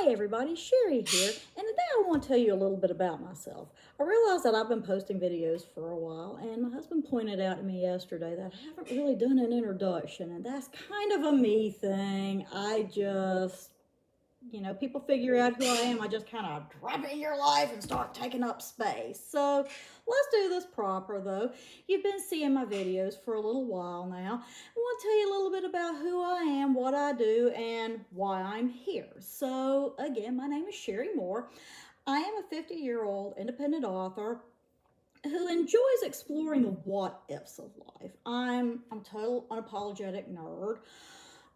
Hey everybody, Sherry here, and today I want to tell you a little bit about myself. I realized that I've been posting videos for a while, and my husband pointed out to me yesterday that I haven't really done an introduction, and that's kind of a me thing. People figure out who I am. I just kind of drop in your life and start taking up space. So let's do this proper though. You've been seeing my videos for a little while now. I want to tell you a little bit about who I am, what I do, and why I'm here. So again, my name is Sherry Moore. I am a 50-year-old independent author who enjoys exploring the what ifs of life. I'm a total unapologetic nerd.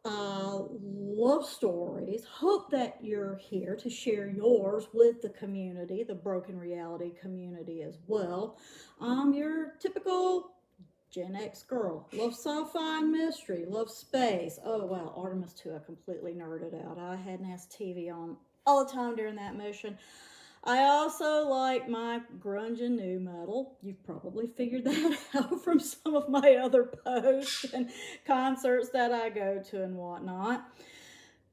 Love stories. Hope that you're here to share yours with the community, the Broken Reality community as well. Your typical Gen X girl. Love sci-fi and mystery. Love space. Oh wow, Artemis 2, I completely nerded out. I had NAS TV on all the time during that mission. I also like my grunge and new metal. You've probably figured that out from some of my other posts and concerts that I go to and whatnot.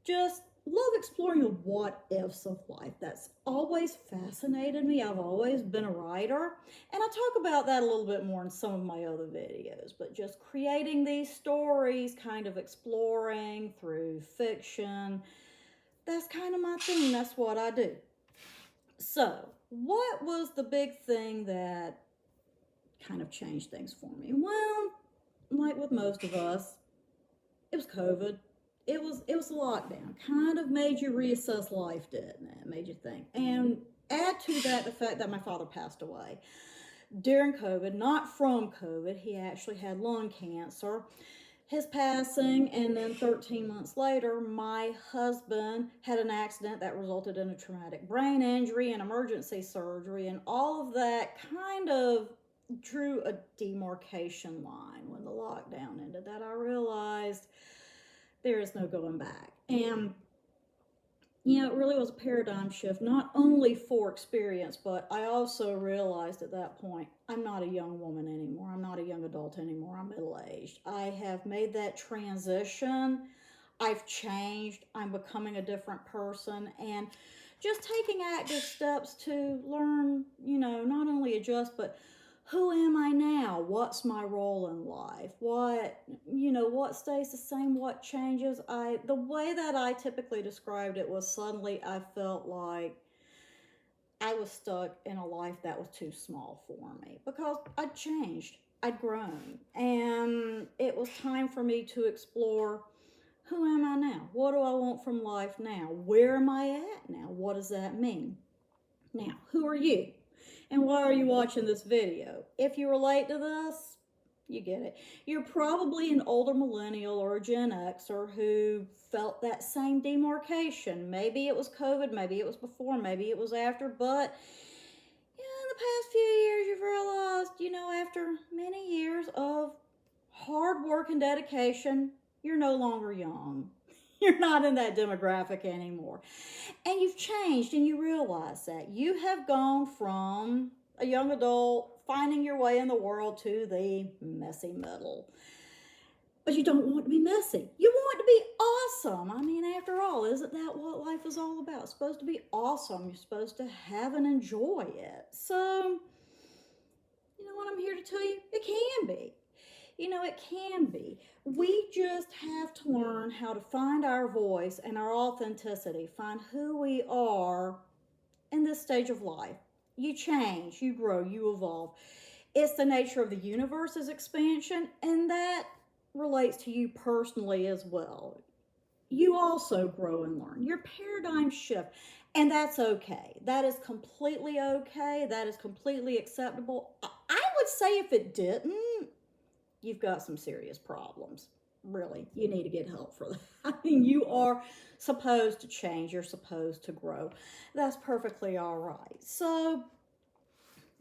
Just love exploring the what ifs of life. That's always fascinated me. I've always been a writer, and I talk about that a little bit more in some of my other videos. But just creating these stories, kind of exploring through fiction, that's kind of my thing. That's what I do. So, what was the big thing that kind of changed things for me? Well, like with most of us, it was COVID. It was a lockdown. Kind of made you reassess life, didn't it? Made you think. And add to that the fact that my father passed away during COVID, not from COVID. He actually had lung cancer. His passing, and then 13 months later, my husband had an accident that resulted in a traumatic brain injury and emergency surgery, and all of that kind of drew a demarcation line when the lockdown ended. That I realized there is no going back. And it really was a paradigm shift, not only for experience, but I also realized at that point, I'm not a young woman anymore. I'm not a young adult anymore. I'm middle aged. I have made that transition. I've changed. I'm becoming a different person. And just taking active steps to learn, not only adjust, but who am I now? What's my role in life? What stays the same? What changes? The way that I typically described it was suddenly I felt like I was stuck in a life that was too small for me because I'd changed. I'd grown. And it was time for me to explore who am I now? What do I want from life now? Where am I at now? What does that mean? Now, who are you? And why are you watching this video? If you relate to this, you get it. You're probably an older millennial or a Gen Xer who felt that same demarcation. Maybe it was COVID, maybe it was before, maybe it was after, but in the past few years, you've realized, after many years of hard work and dedication, you're no longer young. You're not in that demographic anymore. And you've changed and you realize that. You have gone from a young adult finding your way in the world to the messy middle. But you don't want to be messy. You want to be awesome. I mean, after all, isn't that what life is all about? It's supposed to be awesome. You're supposed to have and enjoy it. So, you know what I'm here to tell you? It can be. It can be. We just have to learn how to find our voice and our authenticity, find who we are in this stage of life. You change, you grow, you evolve. It's the nature of the universe's expansion, and that relates to you personally as well. You also grow and learn. Your paradigm shift, and that's okay. That is completely okay. That is completely acceptable. I would say if it didn't, you've got some serious problems. Really, you need to get help for that. I mean, you are supposed to change, you're supposed to grow. That's perfectly all right. So,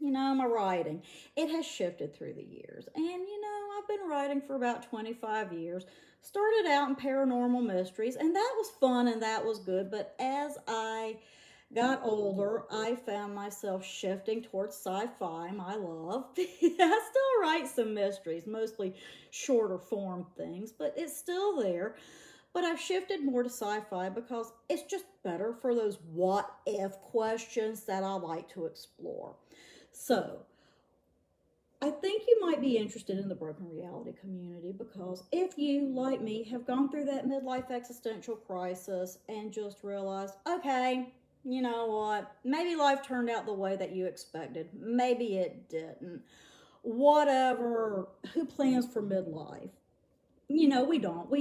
my writing, it has shifted through the years. And, I've been writing for about 25 years. Started out in paranormal mysteries, and that was fun and that was good. But as I got older, I found myself shifting towards sci-fi, my love. I still write some mysteries, mostly shorter form things, but it's still there. But I've shifted more to sci-fi because it's just better for those what if questions that I like to explore. So, I think you might be interested in the broken reality community because if you, like me, have gone through that midlife existential crisis and just realized, okay, you know what, maybe life turned out the way that you expected, maybe it didn't, whatever, who plans for midlife? We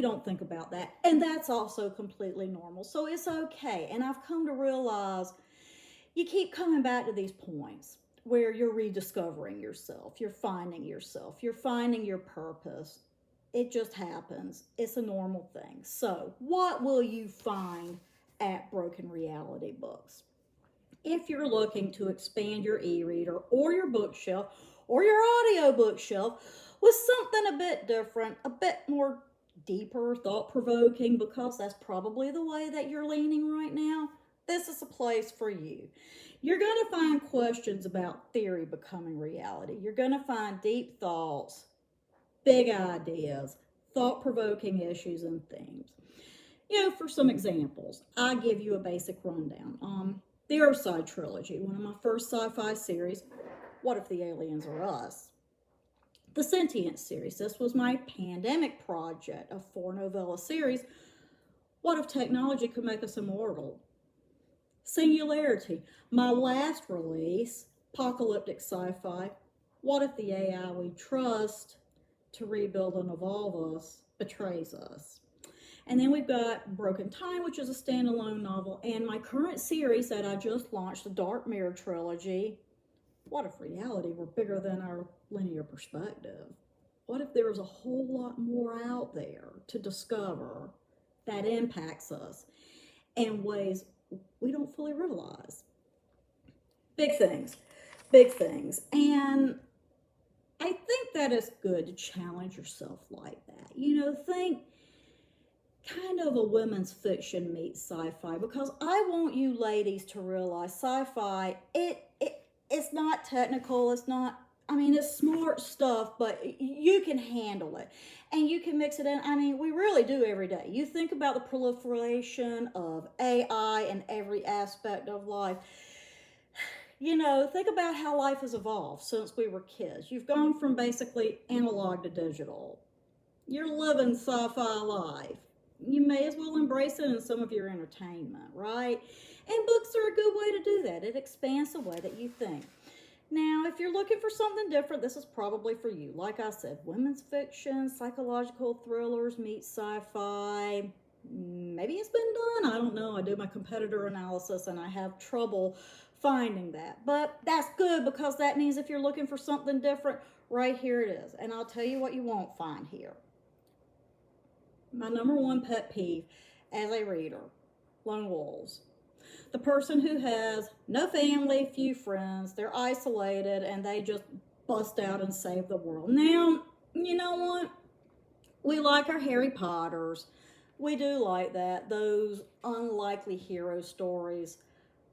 don't think about that, and that's also completely normal, so it's okay. And I've come to realize you keep coming back to these points where you're rediscovering yourself, you're finding your purpose. It just happens. It's a normal thing. So, what will you find at Broken Reality Books? If you're looking to expand your e-reader or your bookshelf or your audio bookshelf with something a bit different, a bit more deeper, thought-provoking, because that's probably the way that you're leaning right now, this is a place for you. You're going to find questions about theory becoming reality. You're going to find deep thoughts, big ideas, thought provoking issues and themes. For some examples, I give you a basic rundown. The Earthside trilogy, one of my first sci fi series. What if the aliens are us? The Sentient series. This was my pandemic project, a 4 novella series. What if technology could make us immortal? Singularity, my last release, apocalyptic sci-fi. What if the AI we trust to rebuild and evolve us betrays us? And then we've got Broken Time, which is a standalone novel, and my current series that I just launched, the Dark Mirror trilogy. What if reality were bigger than our linear perspective? What if there was a whole lot more out there to discover that impacts us in ways we don't fully realize? Big things, big things. And I think that it's good to challenge yourself like that. Think kind of a women's fiction meets sci-fi, because I want you ladies to realize sci-fi, it's not technical, it's smart stuff, but you can handle it and you can mix it in. We really do every day. You think about the proliferation of AI in every aspect of life. Think about how life has evolved since we were kids. You've gone from basically analog to digital. You're living sci-fi life. You may as well embrace it in some of your entertainment, right? And books are a good way to do that. It expands the way that you think. Now, if you're looking for something different, this is probably for you. Like I said, women's fiction, psychological thrillers meet sci-fi. Maybe it's been done. I don't know. I do my competitor analysis and I have trouble finding that. But that's good, because that means if you're looking for something different, right here it is. And I'll tell you what you won't find here. My number one pet peeve as a reader: lone wolves. The person who has no family, few friends, they're isolated, and they just bust out and save the world. Now, you know what? We like our Harry Potters. We do like that, those unlikely hero stories.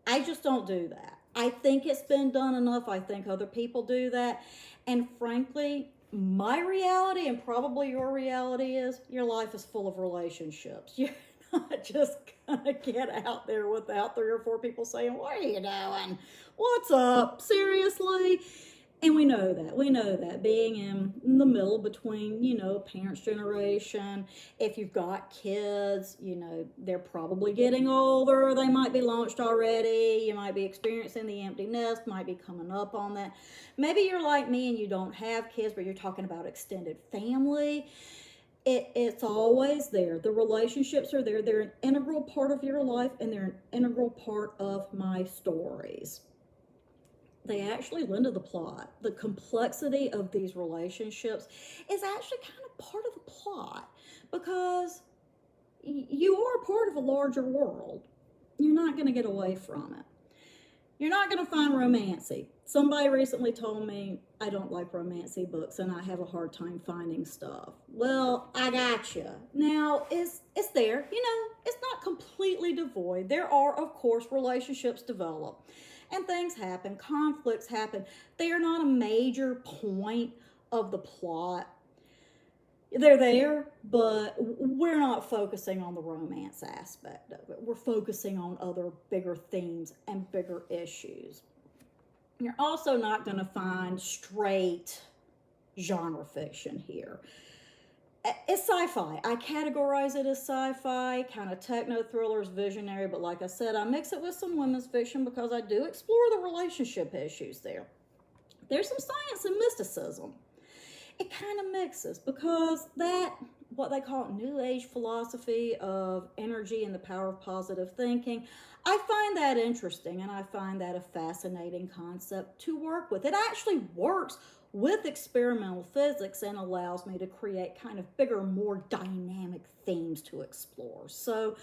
I just don't do that. I think it's been done enough. I think other people do that. And frankly, my reality, and probably your reality, is your life is full of relationships. You're not just gonna get out there without 3 or 4 people saying, "What are you doing? What's up? Seriously?" And we know that being in the middle between, parents' generation, if you've got kids, they're probably getting older, they might be launched already, you might be experiencing the empty nest, might be coming up on that. Maybe you're like me and you don't have kids, but you're talking about extended family. It's always there. The relationships are there. They're an integral part of your life, and they're an integral part of my stories. They actually lend to the plot. The complexity of these relationships is actually kind of part of the plot, because you are part of a larger world. You're not going to get away from it. You're not going to find romancy. Somebody recently told me I don't like romancy books and I have a hard time finding stuff. Well, I got you. Now, it's there. It's not completely devoid. There are, of course, relationships develop. And things happen, conflicts happen. They are not a major point of the plot. They're there, but we're not focusing on the romance aspect of it. We're focusing on other bigger themes and bigger issues. You're also not going to find straight genre fiction here. It's sci-fi. I categorize it as sci-fi, kind of techno thrillers, visionary, but like I said, I mix it with some women's fiction because I do explore the relationship issues there. There's some science and mysticism. It kind of mixes because that, what they call new age philosophy of energy and the power of positive thinking, I find that interesting and I find that a fascinating concept to work with. It actually works with experimental physics and allows me to create kind of bigger, more dynamic themes to explore. So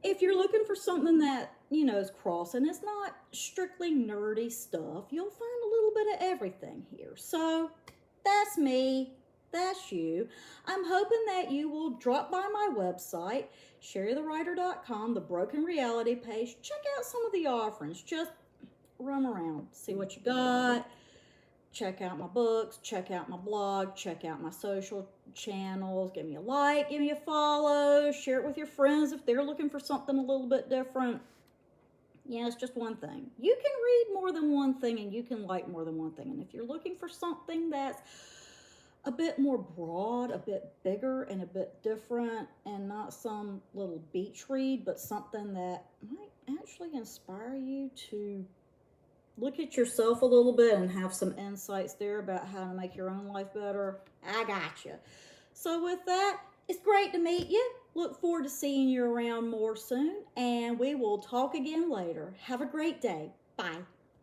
if you're looking for something that, is crossing, it's not strictly nerdy stuff, you'll find a little bit of everything here. So that's me. That's you. I'm hoping that you will drop by my website, sherrythewriter.com, the Broken Reality page. Check out some of the offerings. Just roam around, see what you got. Check out my books, check out my blog, check out my social channels. Give me a like, give me a follow, share it with your friends if they're looking for something a little bit different. Yeah, it's just one thing. You can read more than one thing and you can like more than one thing. And if you're looking for something that's a bit more broad, a bit bigger, and a bit different, and not some little beach read, but something that might actually inspire you to look at yourself a little bit and have some insights there about how to make your own life better, I got you. So with that, it's great to meet you. Look forward to seeing you around more soon, and we will talk again later. Have a great day. Bye.